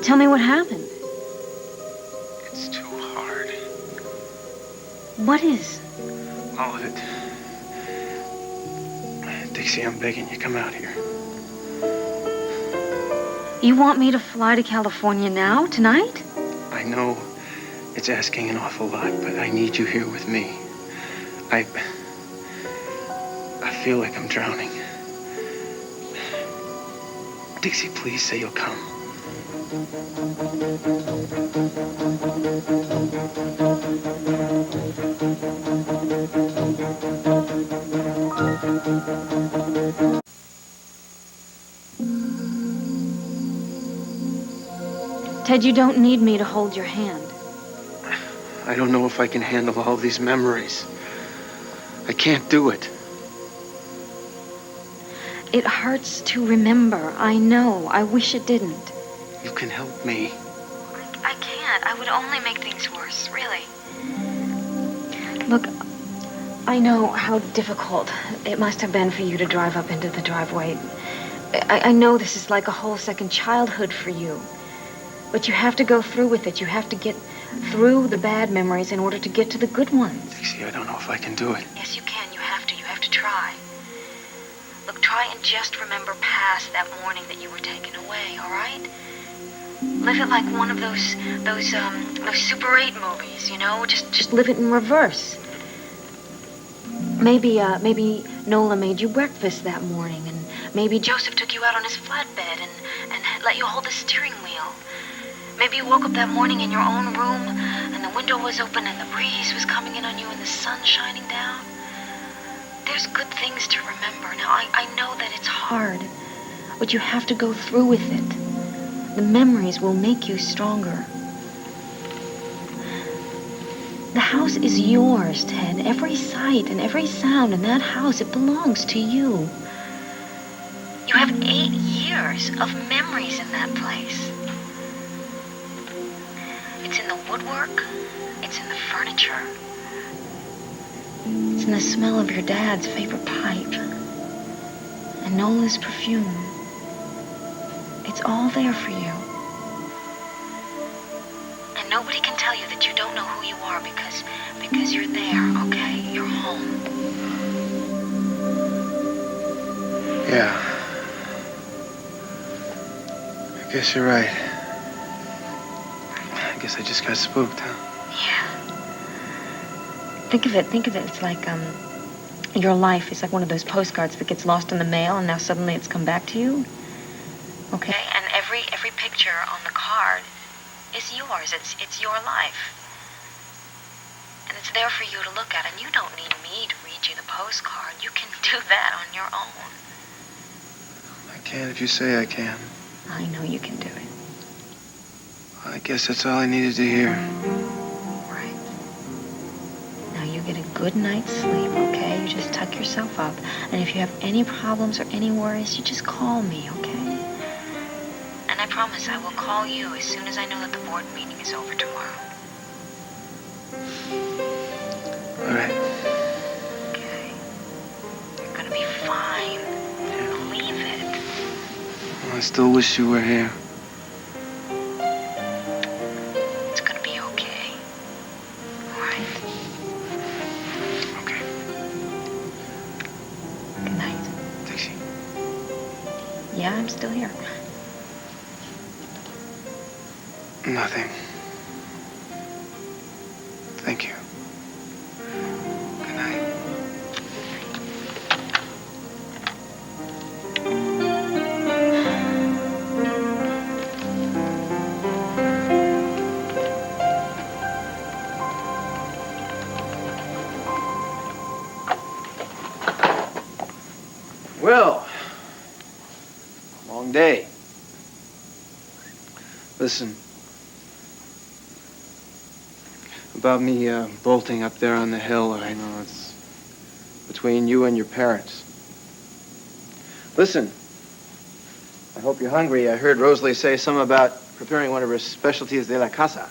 Tell me what happened. It's too hard. What is? All of it. Dixie, I'm begging you, come out here. You want me to fly to California now, tonight? I know it's asking an awful lot, but I need you here with me. I feel like I'm drowning. Dixie, please say you'll come. Ted, you don't need me to hold your hand. I don't know if I can handle all these memories. I can't do it. It hurts to remember. I know. I wish it didn't. You can help me. I can't. I would only make things worse, really. Look, I know how difficult it must have been for you to drive up into the driveway. I know this is like a whole second childhood for you. But you have to go through with it. You have to get through the bad memories in order to get to the good ones. Dixie, I don't know if I can do it. Yes, you can. You have to. You have to try. Look, try and just remember past that morning that you were taken away, all right? Live it like one of those Super 8 movies, you know? Just live it in reverse. Maybe Nola made you breakfast that morning, and maybe Joseph took you out on his flatbed and let you hold the steering wheel. Maybe you woke up that morning in your own room, and the window was open, and the breeze was coming in on you, and the sun shining down. There's good things to remember. Now, I know that it's hard, but you have to go through with it. The memories will make you stronger. The house is yours, Ted. Every sight and every sound in that house, it belongs to you. You have 8 years of memories in that place. It's in the woodwork. It's in the furniture. It's in the smell of your dad's favorite pipe. And Nola's perfume. It's all there for you. And nobody can tell you that you don't know who you are because you're there, okay? You're home. Yeah. I guess you're right. I guess I just got spooked, huh? Yeah. Think of it. It's like, your life is like one of those postcards that gets lost in the mail and now suddenly it's come back to you. Okay? And every picture on the card is yours. It's your life. And it's there for you to look at, and you don't need me to read you the postcard. You can do that on your own. I can if you say I can. I know you can do it. I guess that's all I needed to hear. Right. Now you get a good night's sleep, okay? You just tuck yourself up. And if you have any problems or any worries, you just call me, okay? And I promise I will call you as soon as I know that the board meeting is over tomorrow. All right. Okay. You're gonna be fine. Yeah. Believe it. Well, I still wish you were here. It's gonna be okay. All right? Okay. Good night. Dixie. Yeah, I'm still here. Nothing. Thank you. Good night. Well, long day. Listen. About me bolting up there on the hill, I know it's between you and your parents. Listen, I hope you're hungry. I heard Rosalie say something about preparing one of her specialties de la casa,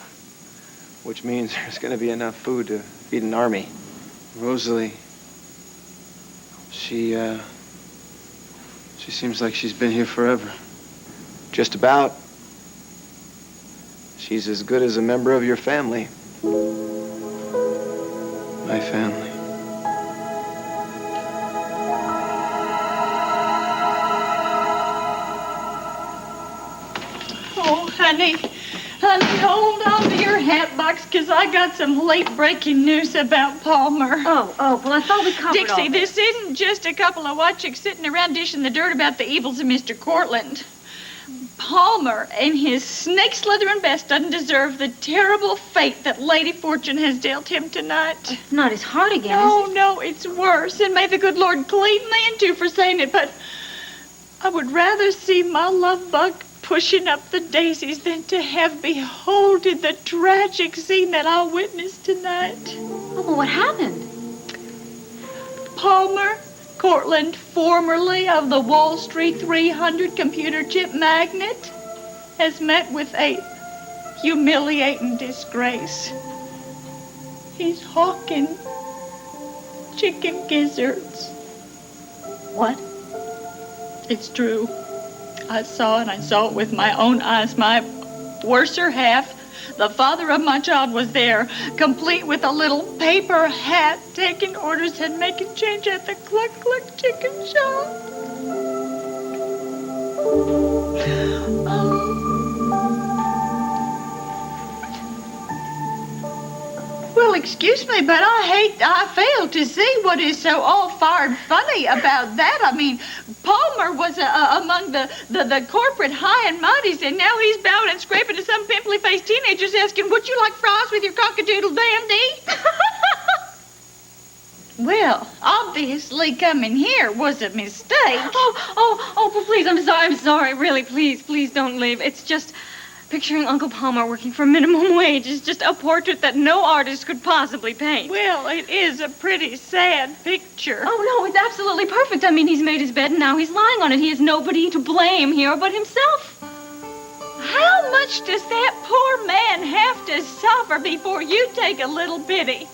which means there's going to be enough food to feed an army. Rosalie, she seems like she's been here forever. Just about. She's as good as a member of your family. My family. Oh, honey, hold on to your hat box, 'cause I got some late-breaking news about Palmer. Oh, well, I thought we covered all Dixie, this isn't just a couple of white chicks sitting around dishing the dirt about the evils of Mr. Cortland. Palmer and his snake-slithering best doesn't deserve the terrible fate that Lady Fortune has dealt him tonight. It's not his heart again, No, it's worse, and may the good Lord clean me into for saying it, but I would rather see my love bug pushing up the daisies than to have beholded the tragic scene that I witnessed tonight. Oh, well, what happened? Palmer Cortland, formerly of the Wall Street 300 computer chip magnate, has met with a humiliating disgrace. He's hawking chicken gizzards. What? It's true. I saw it with my own eyes. My worser half, the father of my child, was there, complete with a little paper hat, taking orders and making change at the Cluck Cluck chicken shop. Well, excuse me, but I fail to see what is so all-fired funny about that. I mean, Palmer was among the corporate high and mighties, and now he's bowing and scraping to some pimply-faced teenagers asking, would you like fries with your cockadoodle dandy? Well, obviously coming here was a mistake. But please, I'm sorry, really, please don't leave. It's just picturing Uncle Palmer working for minimum wage is just a portrait that no artist could possibly paint. Well, it is a pretty sad picture. Oh, no, it's absolutely perfect. I mean, he's made his bed and now he's lying on it. He has nobody to blame here but himself. How much does that poor man have to suffer before you take a little pity?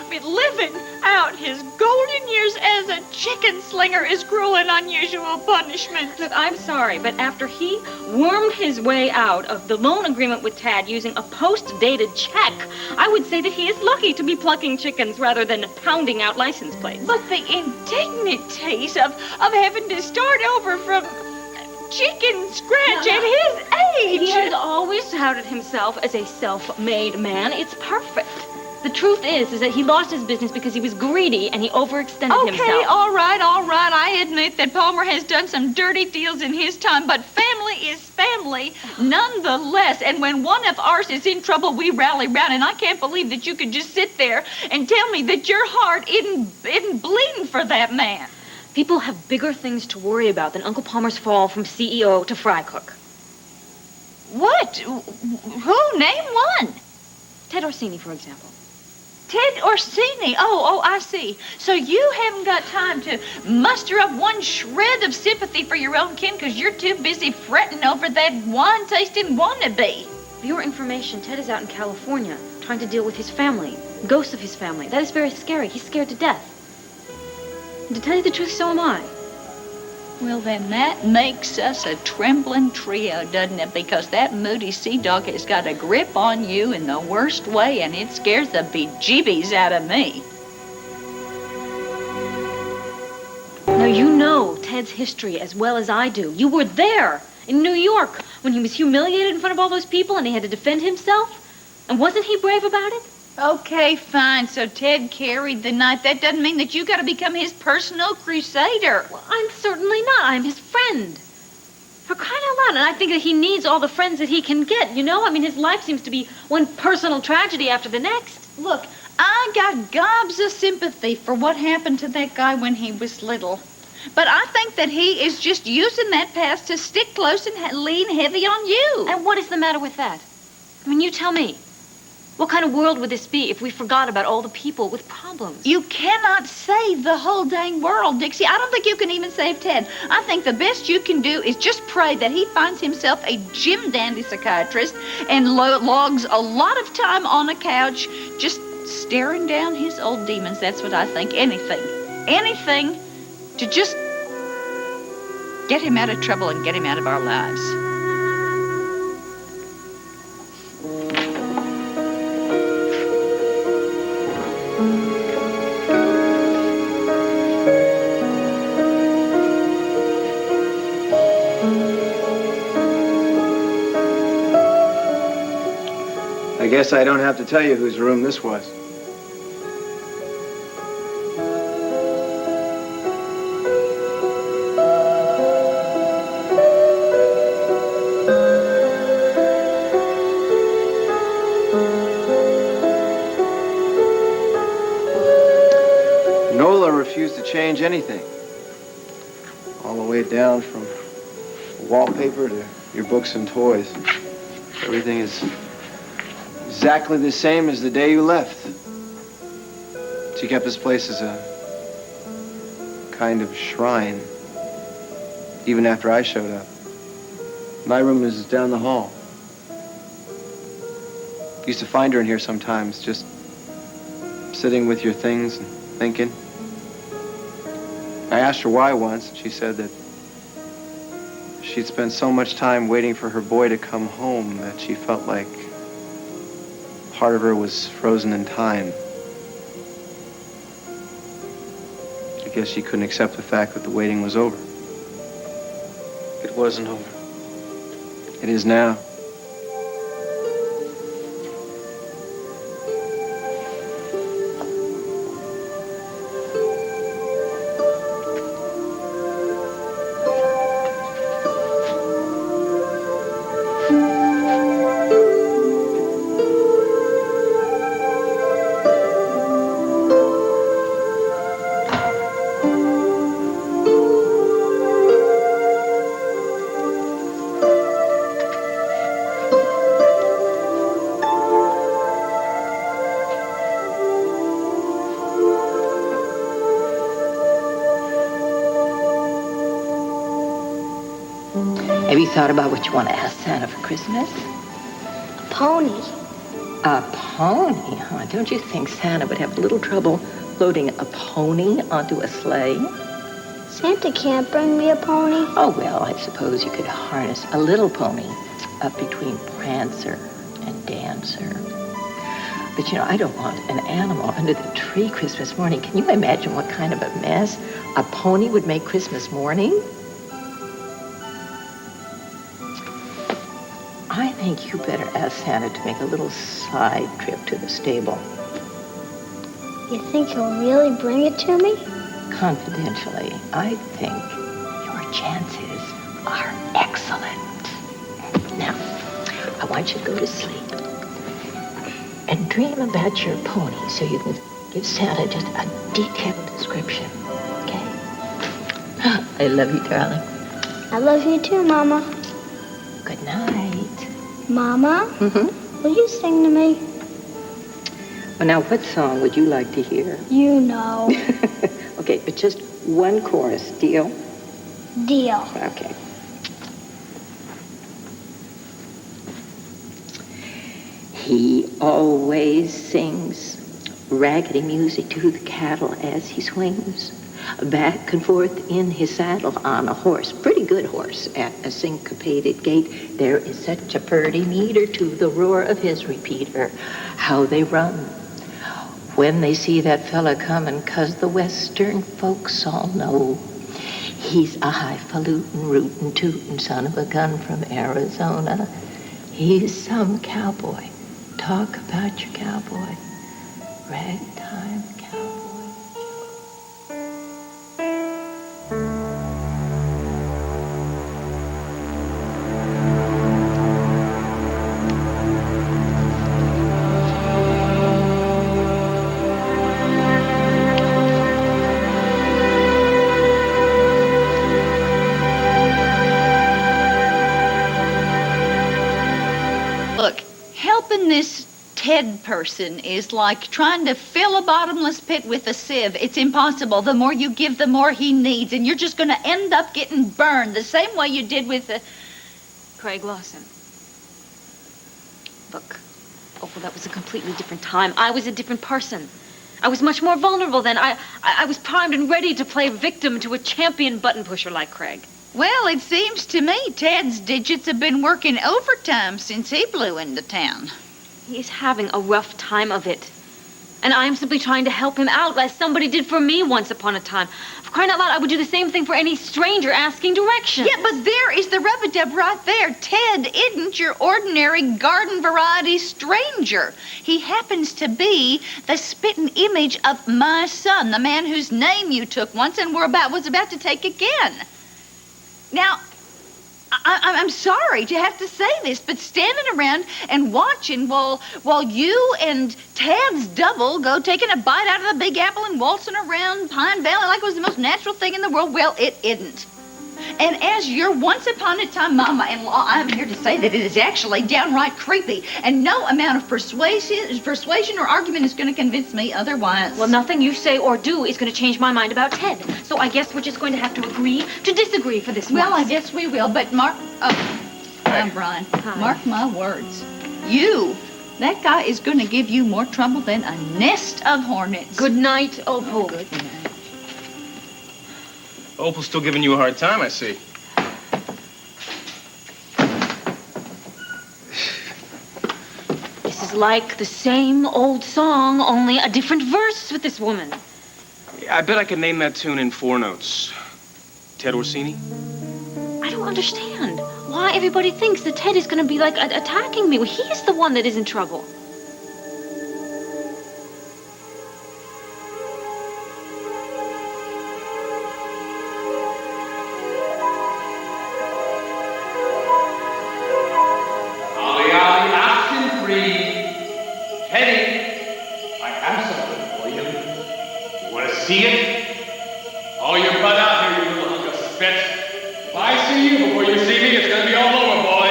I mean, living out his golden years as a chicken slinger is cruel and unusual punishment. Look, I'm sorry, but after he wormed his way out of the loan agreement with Tad using a post-dated check, I would say that he is lucky to be plucking chickens rather than pounding out license plates. But the indignities of having to start over from chicken scratch at his age. He has always touted himself as a self-made man. It's perfect. The truth is that he lost his business because he was greedy and he overextended himself. Okay, all right. I admit that Palmer has done some dirty deals in his time, but family is family nonetheless. And when one of ours is in trouble, we rally round. And I can't believe that you could just sit there and tell me that your heart isn't bleeding for that man. People have bigger things to worry about than Uncle Palmer's fall from CEO to fry cook. What? Who? Name one. Ted Orsini, for example. Ted Orsini. Oh, I see. So you haven't got time to muster up one shred of sympathy for your own kin because you're too busy fretting over that wine-tasting wannabe. For your information, Ted is out in California trying to deal with his family, ghosts of his family. That is very scary. He's scared to death. And to tell you the truth, so am I. Well, then that makes us a trembling trio, doesn't it? Because that moody sea dog has got a grip on you in the worst way, and it scares the bejeebies out of me. Now, you know Ted's history as well as I do. You were there in New York when he was humiliated in front of all those people and he had to defend himself. And wasn't he brave about it? Okay, fine. So Ted carried the night. That doesn't mean that you got to become his personal crusader. Well, I'm certainly not. I'm his friend. For crying out loud. And I think that he needs all the friends that he can get, you know? I mean, his life seems to be one personal tragedy after the next. Look, I got gobs of sympathy for what happened to that guy when he was little. But I think that he is just using that past to stick close and lean heavy on you. And what is the matter with that? I mean, you tell me. What kind of world would this be if we forgot about all the people with problems? You cannot save the whole dang world, Dixie. I don't think you can even save Ted. I think the best you can do is just pray that he finds himself a Jim Dandy psychiatrist and logs a lot of time on a couch just staring down his old demons. That's what I think. Anything to just get him out of trouble and get him out of our lives. guess I don't have to tell you whose room this was. Nola refused to change anything. All the way down from wallpaper to your books and toys. Everything is exactly the same as the day you left. She kept this place as a kind of shrine, even after I showed up. My room is down the hall. Used to find her in here sometimes, just sitting with your things and thinking. I asked her why once, and she said that she'd spent so much time waiting for her boy to come home that she felt like part of her was frozen in time. I guess she couldn't accept the fact that the waiting was over. It wasn't over. It is now. Have you thought about what you want to ask Santa for Christmas? A pony. A pony, huh? Don't you think Santa would have a little trouble loading a pony onto a sleigh? Santa can't bring me a pony. Oh, well, I suppose you could harness a little pony up between Prancer and Dancer. But, you know, I don't want an animal under the tree Christmas morning. Can you imagine what kind of a mess a pony would make Christmas morning? I think you better ask Santa to make a little side trip to the stable. You think he'll really bring it to me? Confidentially, I think your chances are excellent. Now, I want you to go to sleep and dream about your pony so you can give Santa just a detailed description, okay? I love you, darling. I love you too, Mama. Good night. Mama? Mm-hmm. Will you sing to me? Well, now, what song would you like to hear? You know. Okay, but just one chorus, deal? Deal. Okay. He always sings raggedy music to the cattle as he swings back and forth in his saddle on a horse, pretty good horse, at a syncopated gait. There is such a purty meter to the roar of his repeater. How they run when they see that fella comin', 'cause the western folks all know he's a highfalutin, rootin', tootin' son of a gun from Arizona. He's some cowboy. Talk about your cowboy. Ragtime cowboy. Look, helping this Ted person is like trying to fill a bottomless pit with a sieve. It's impossible. The more you give, the more he needs, and you're just going to end up getting burned the same way you did with Craig Lawson. Look, well, that was a completely different time. I was a different person. I was much more vulnerable then. I was primed and ready to play victim to a champion button pusher like Craig. Well, it seems to me Ted's digits have been working overtime since he blew into town. He is having a rough time of it. And I'm simply trying to help him out, as somebody did for me once upon a time. For crying out loud, I would do the same thing for any stranger asking directions. Yeah, but there is the rub-a-dub right there. Ted isn't your ordinary garden variety stranger. He happens to be the spitting image of my son, the man whose name you took once and was about to take again. Now, I'm sorry to have to say this, but standing around and watching while you and Tad's double go taking a bite out of the Big Apple and waltzing around Pine Valley like it was the most natural thing in the world, well, it isn't. And as your once upon a time mama-in-law, I'm here to say that it is actually downright creepy, and no amount of persuasion or argument is going to convince me otherwise. Well, nothing you say or do is going to change my mind about Ted. So I guess we're just going to have to agree to disagree for this Well, once. I guess we will, but I'm Brian. Hi. Mark my words. That guy is going to give you more trouble than a nest of hornets. Good night, Opal. Good night. Opal's still giving you a hard time, I see. This is like the same old song, only a different verse with this woman. I bet I could name that tune in 4 notes. Ted Orsini? I don't understand why everybody thinks that Ted is going to be like attacking me. Well, he's the one that is in trouble. Option 3. Teddy, I have something for you. You want to see it? Oh, you're butt out here, you little hunk of spit. If I see you before you see me, it's going to be all over, boy.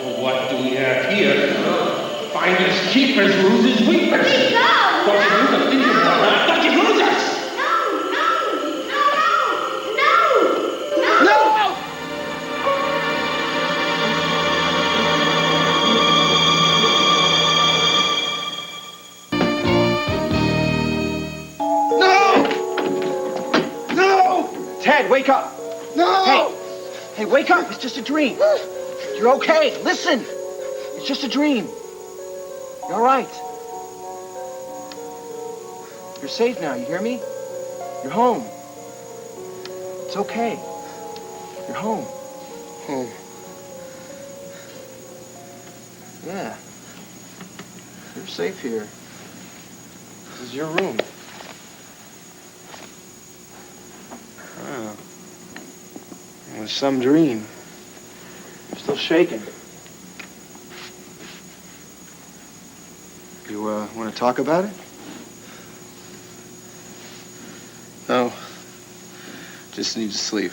Well, what do we have here? Finders keepers, losers weepers. Please, no! Don't you lose a finger, boy? I thought you'd lose us. Ted, wake up! No! Hey, wake up! It's just a dream. You're okay. Listen! It's just a dream. You're all right. You're safe now, you hear me? You're home. It's okay. You're home. Home. Yeah. You're safe here. This is your room. Oh. It was some dream. I'm still shaking. You, want to talk about it? No. Just need to sleep.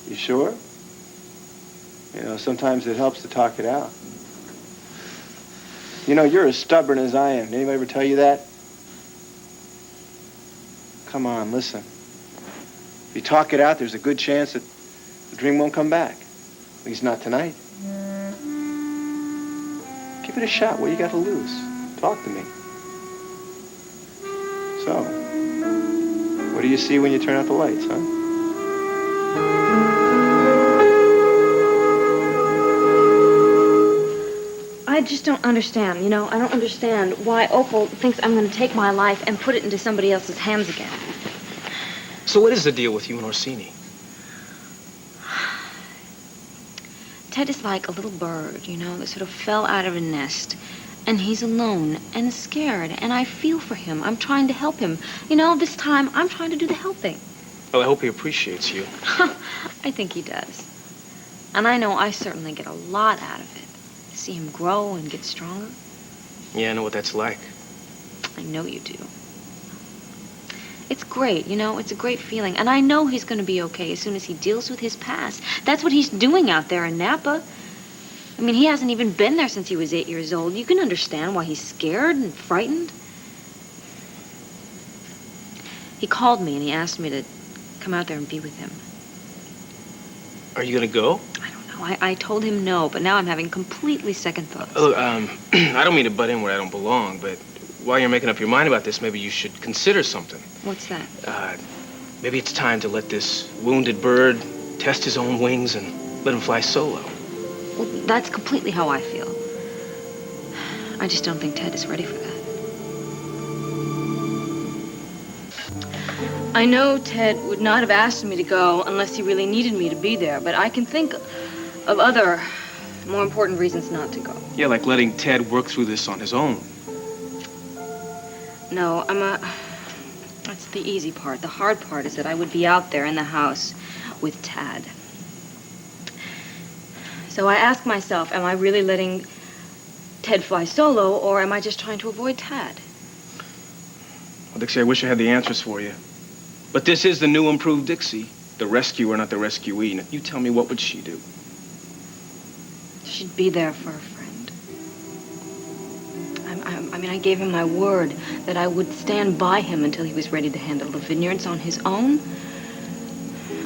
You sure? You know, sometimes it helps to talk it out. You know, you're as stubborn as I am. Did anybody ever tell you that? Come on, listen. If you talk it out, there's a good chance that the dream won't come back. At least not tonight. Give it a shot. What you got to lose? Talk to me. So, what do you see when you turn out the lights, huh? I just don't understand, you know? I don't understand why Opal thinks I'm going to take my life and put it into somebody else's hands again. So what is the deal with you and Orsini? Ted is like a little bird, you know, that sort of fell out of a nest. And he's alone and scared, and I feel for him. I'm trying to help him. You know, this time I'm trying to do the helping. Well, I hope he appreciates you. I think he does. And I know I certainly get a lot out of it. See him grow and get stronger. Yeah, I know what that's like. I know you do. It's great, you know, it's a great feeling. And I know he's going to be okay as soon as he deals with his past. That's what he's doing out there in Napa. I mean, he hasn't even been there since he was 8 years old. You can understand why he's scared and frightened. He called me and he asked me to come out there and be with him. Are you going to go? I don't know. I told him no, but now I'm having completely second thoughts. Look, I don't mean to butt in where I don't belong, but while you're making up your mind about this, maybe you should consider something. What's that? Maybe it's time to let this wounded bird test his own wings and let him fly solo. Well, that's completely how I feel. I just don't think Ted is ready for that. I know Ted would not have asked me to go unless he really needed me to be there, but I can think of other, more important reasons not to go. Yeah, like letting Ted work through this on his own. No, that's the easy part. The hard part is that I would be out there in the house with Tad. So I ask myself, am I really letting Ted fly solo, or am I just trying to avoid Tad? Well, Dixie, I wish I had the answers for you. But this is the new improved Dixie. The rescuer, not the rescuee. Now, you tell me, what would she do? She'd be there for a friend. I gave him my word that I would stand by him until he was ready to handle the vineyards on his own.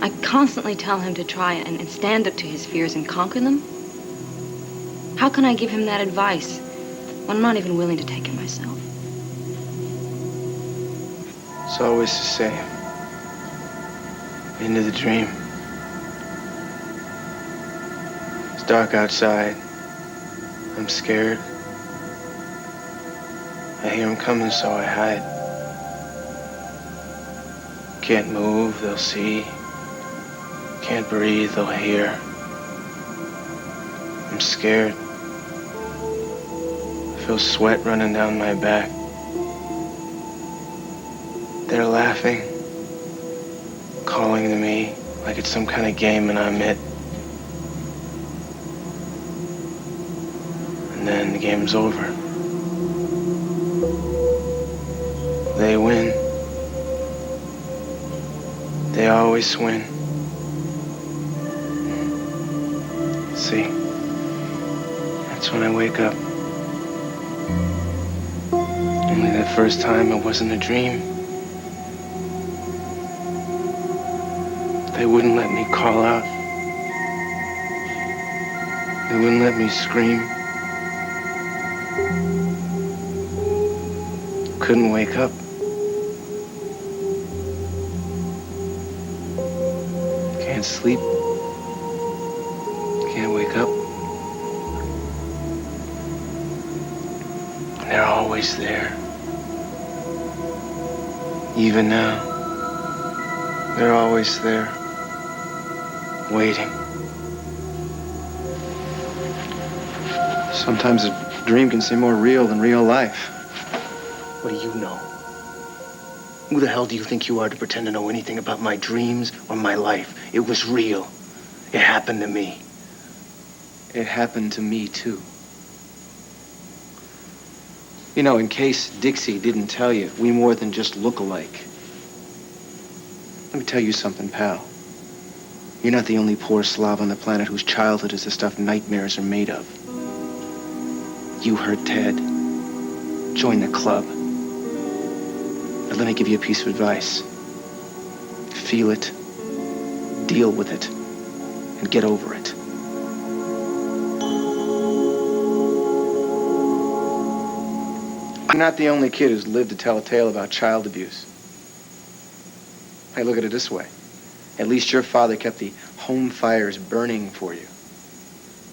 I constantly tell him to try and stand up to his fears and conquer them. How can I give him that advice when I'm not even willing to take it myself? It's always the same. Into the dream. It's dark outside. I'm scared. I hear them coming, so I hide. Can't move, they'll see. Can't breathe, they'll hear. I'm scared. I feel sweat running down my back. They're laughing, calling to me like it's some kind of game and I'm it. And then the game's over. They win. They always win. See, that's when I wake up. Only that first time it wasn't a dream. They wouldn't let me call out. They wouldn't let me scream. Couldn't wake up. Can't sleep. Can't wake up. They're always there. Even now, they're always there. Waiting. Sometimes a dream can seem more real than real life. What do you know? Who the hell do you think you are to pretend to know anything about my dreams or my life? It was real. It happened to me. It happened to me, too. You know, in case Dixie didn't tell you, we more than just look alike. Let me tell you something, pal. You're not the only poor slob on the planet whose childhood is the stuff nightmares are made of. You heard Ted. Join the club. But let me give you a piece of advice. Feel it, deal with it, and get over it. I'm not the only kid who's lived to tell a tale about child abuse. Hey, look at it this way. At least your father kept the home fires burning for you.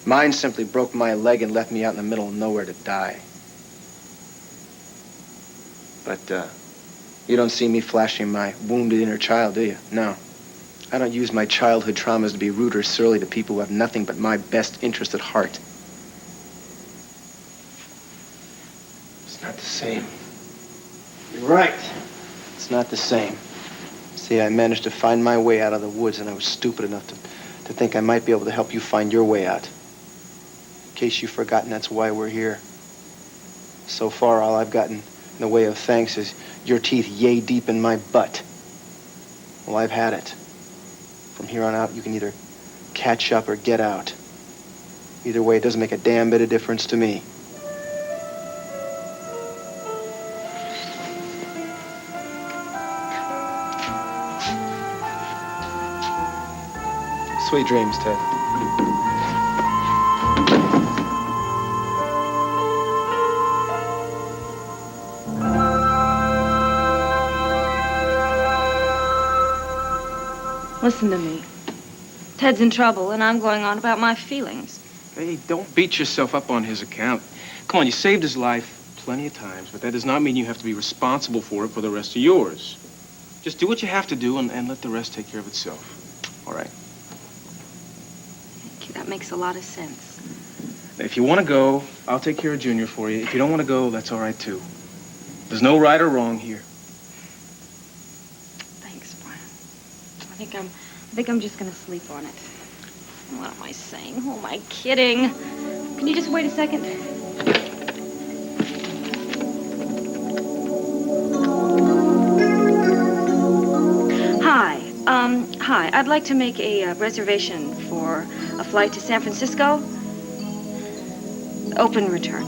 Mine simply broke my leg and left me out in the middle of nowhere to die. But, you don't see me flashing my wounded inner child, do you? No. I don't use my childhood traumas to be rude or surly to people who have nothing but my best interest at heart. It's not the same. You're right. It's not the same. See, I managed to find my way out of the woods, and I was stupid enough to think I might be able to help you find your way out. In case you've forgotten, that's why we're here. So far, all I've gotten in the way of thanks is your teeth yay deep in my butt. Well, I've had it. From here on out, you can either catch up or get out. Either way, it doesn't make a damn bit of difference to me. Sweet dreams, Ted. Listen to me. Ted's in trouble, and I'm going on about my feelings. Hey, don't beat yourself up on his account. Come on, you saved his life plenty of times, but that does not mean you have to be responsible for it for the rest of yours. Just do what you have to do and let the rest take care of itself. All right? Thank you. That makes a lot of sense. If you want to go, I'll take care of Junior for you. If you don't want to go, that's all right, too. There's no right or wrong here. Thanks, Brian. I think I'm just gonna sleep on it. What am I saying? Who am I kidding? Can you just wait a second? Hi. I'd like to make a reservation for a flight to San Francisco. Open return.